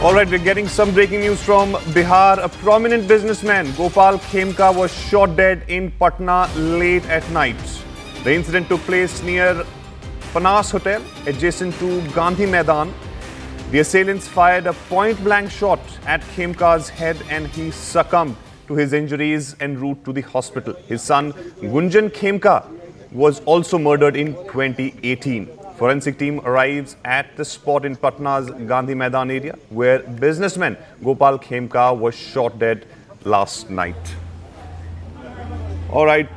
All right, we're getting some breaking news from Bihar. A prominent businessman, Gopal Khemka, was shot dead in Patna late at night. The incident took place near Panache Hotel, adjacent to Gandhi Maidan. The assailants fired a point-blank shot at Khemka's head and he succumbed to his injuries en route to the hospital. His son, Gunjan Khemka, was also murdered in 2018. Forensic team arrives at the spot in Patna's Gandhi Maidan area where businessman Gopal Khemka was shot dead last night. All right,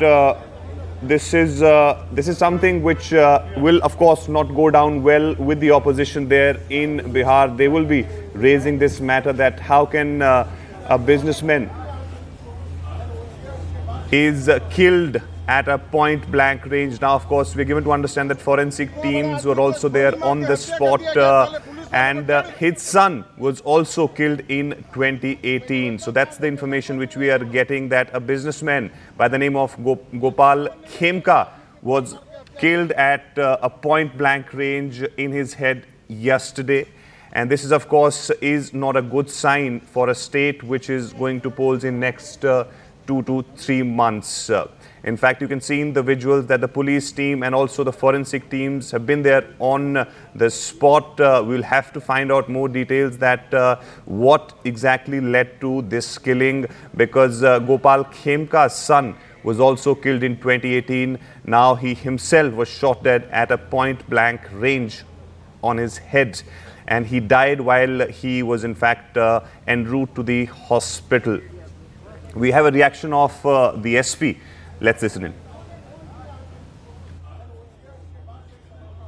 this is something which will of course not go down well with the opposition there in Bihar. They will be raising this matter that how can a businessman is killed at a point-blank range. Now, of course, we're given to understand that forensic teams were also there on the spot and his son was also killed in 2018. So that's the information which we are getting, that a businessman by the name of Gopal Khemka was killed at a point-blank range in his head yesterday. And this is, of course, is not a good sign for a state which is going to polls in next 2 to 3 months. In fact, you can see in the visuals that the police team and also the forensic teams have been there on the spot. We'll have to find out more details that what exactly led to this killing, because Gopal Khemka's son was also killed in 2018. Now he himself was shot dead at a point-blank range on his head, and he died while he was in fact en route to the hospital. We have a reaction of the SP. Let's listen in.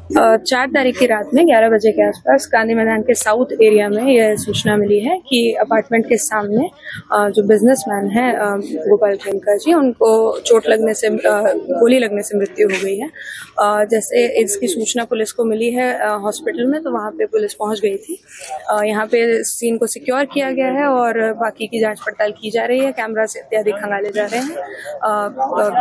4 तारीख की रात में 11 बजे के आसपास गांधी मैदान के south area में यह सूचना मिली है कि अपार्टमेंट के सामने जो बिजनेसमैन है गोपाल खेमका जी, उनको चोट लगने से गोली लगने से मृत्यु हो गई है। जैसे इसकी सूचना पुलिस को मिली है हॉस्पिटल में, तो वहां पे पुलिस पहुंच गई थी। यहां पे सीन को सिक्योर किया गया है और बाकी की जांच पड़ताल की जा रही है। कैमरा से इत्यादि खंगाले जा रहे हैं।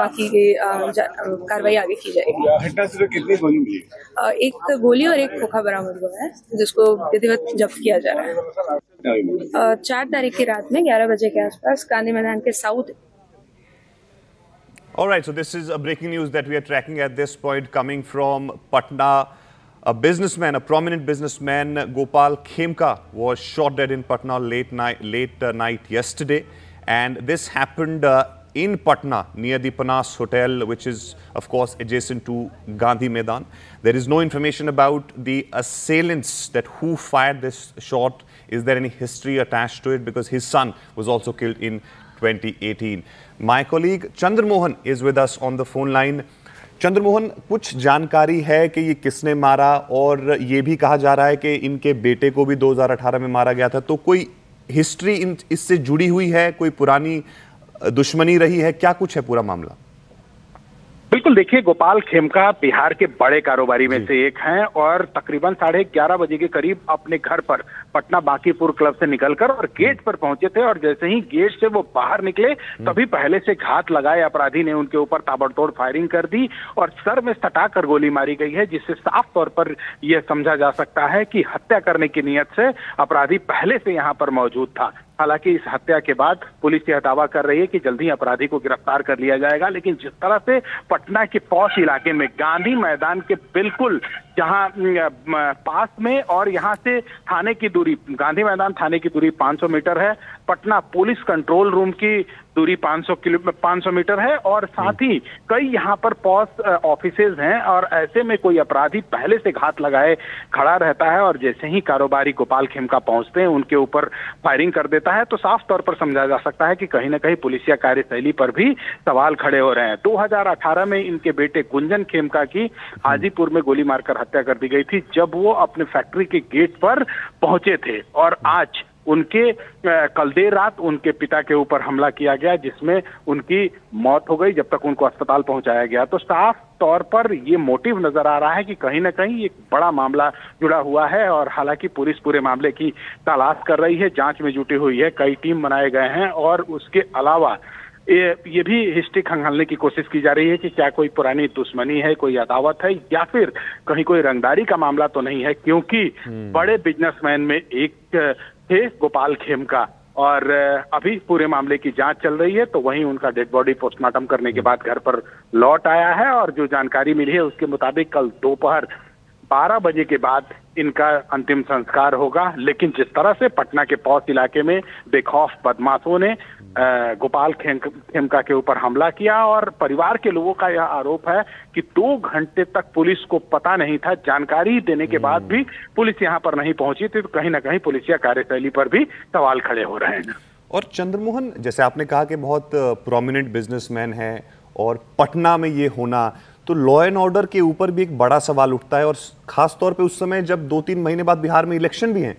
बाकी की कार्रवाई आगे की जाएगी। घटना से कितनी गोली मिली? एक गोली और एक खोखा बरामद हुआ है, जिसको विधिवत जब्त किया जा रहा है। 4 तारीख की रात में 11 बजे के आसपास गांधी मैदान के south. All right, so this is a breaking news that we are tracking at this point coming from Patna. A businessman, a prominent businessman, Gopal Khemka, was shot dead in Patna late night yesterday, and this happened in Patna near the Panache Hotel, which is of course adjacent to Gandhi Maidan. There is no information about the assailants, that who fired this shot. Is there any history attached to it? Because his son was also killed in 2018. My colleague Chandra Mohan is with us on the phone line. Chandra Mohan, कुछ जानकारी है कि ये किसने मारा, और ये भी कहा जा रहा है कि इनके बेटे को भी 2018 में मारा गया था, तो कोई हिस्ट्री इससे जुड़ी हुई है, कोई पुरानी दुश्मनी रही है, क्या कुछ है पूरा मामला? बिल्कुल, देखिए, गोपाल खेमका बिहार के बड़े कारोबारी में से एक हैं और तकरीबन 11:30 बजे के करीब अपने घर पर पटना बांकीपुर क्लब से निकलकर और गेट पर पहुंचे थे, और जैसे ही गेट से वो बाहर निकले तभी पहले से घात लगाए अपराधी ने उनके ऊपर ताबड़तोड़ फायरिंग कर दी और सर में सटाकर गोली मारी गई है, जिससे साफ तौर पर यह समझा जा सकता है कि हत्या करने की नीयत से अपराधी पहले से यहां पर मौजूद था। हालांकि इस हत्या के बाद पुलिस यह दावा कर रही है कि जल्द ही अपराधी को गिरफ्तार कर लिया जाएगा, लेकिन जिस तरह से पटना के पौष इलाके में गांधी मैदान के बिल्कुल जहां पास में, और यहां से थाने की दूरी, गांधी मैदान थाने की दूरी 500 मीटर है, पटना पुलिस कंट्रोल रूम की दूरी 500 मीटर है, और साथ ही कई यहां पर पॉस ऑफिसेज हैं, और ऐसे में कोई अपराधी पहले से घात लगाए खड़ा रहता है और जैसे ही कारोबारी गोपाल खेमका पहुंचते हैं उनके ऊपर फायरिंग कर देता है, तो साफ तौर पर समझा जा सकता है कि कहीं ना कहीं पुलिसिया कार्यशैली पर भी सवाल खड़े हो रहे हैं। 2018 में इनके बेटे गुंजन खेमका की हाजीपुर में गोली मारकर हत्या कर दी गई थी, जब वो अपने फैक्ट्री के गेट पर पहुंचे थे, और आज उनके कल देर रात उनके पिता के ऊपर हमला किया गया, जिसमें उनकी मौत हो गई जब तक उनको अस्पताल पहुंचाया गया। तो साफ तौर पर ये मोटिव नजर आ रहा है कि कहीं ना कहीं एक बड़ा मामला जुड़ा हुआ है, और हालांकि पुलिस पूरे मामले की तलाश कर रही है, जांच में जुटी हुई है, कई टीम बनाए गए हैं, और उसके अलावा ये भी हिस्ट्री खंगालने की कोशिश की जा रही है कि क्या कोई पुरानी दुश्मनी है, कोई अदावत है, या फिर कहीं कोई रंगदारी का मामला तो नहीं है, क्योंकि बड़े बिजनेसमैन में एक थे गोपाल खेमका, और अभी पूरे मामले की जांच चल रही है। तो वहीं उनका डेड बॉडी पोस्टमार्टम करने के बाद घर पर लौट आया है, और जो जानकारी मिली है उसके मुताबिक कल दोपहर 12 बजे के बाद इनका अंतिम संस्कार होगा। लेकिन जिस तरह से पटना के पौष इलाके में बेखौफ बदमाशों ने गोपाल खेमका के ऊपर हमला किया, और परिवार के लोगों का यह आरोप है कि 2 घंटे तक पुलिस को पता नहीं था, जानकारी देने के बाद भी पुलिस यहां पर नहीं पहुंची थी। तो कहीं ना कहीं पुलिसिया कार्यशैली पर भी सवाल खड़े हो रहे हैं। और चंद्रमोहन, जैसे आपने कहा कि बहुत प्रोमिनेंट बिजनेसमैन है और पटना में ये होना, तो लॉ एंड ऑर्डर के ऊपर भी एक बड़ा सवाल उठता है, और खास तौर पे उस समय जब 2-3 महीने बाद बिहार में इलेक्शन भी हैं।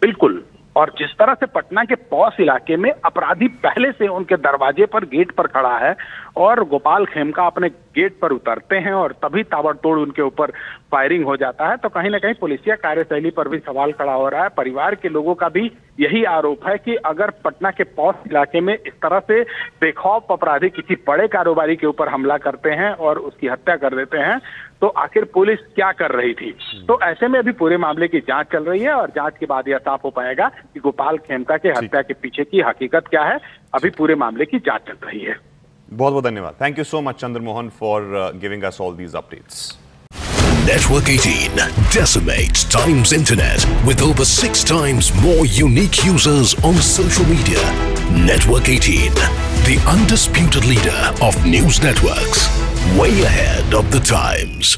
बिल्कुल, और जिस तरह से पटना के पौष इलाके में अपराधी पहले से उनके दरवाजे पर, गेट पर खड़ा है, और गोपाल खेमका अपने गेट पर उतरते हैं और तभी ताबड़तोड़ उनके ऊपर फायरिंग हो जाता है। तो कहीं ना कहीं पुलिसिया कार्यशैली पर भी सवाल खड़ा हो रहा है। परिवार के लोगों का भी यही आरोप है कि अगर पटना के पौष इलाके में इस तरह से बेखौफ अपराधी किसी बड़े कारोबारी के ऊपर हमला करते हैं और उसकी हत्या कर देते हैं, तो आखिर पुलिस क्या कर रही थी। तो ऐसे में अभी पूरे मामले की जांच चल रही है, और जांच के बाद यह साफ हो पाएगा कि गोपाल खेमका के हत्या के पीछे की हकीकत क्या है। अभी पूरे मामले की जांच चल रही है। बहुत बहुत धन्यवाद। Thank you so much Chandramohan for giving us all these updates. Network 18 decimates Times Internet with over 6 times more unique users on social media. Network 18, the undisputed leader of news networks, way ahead of the times.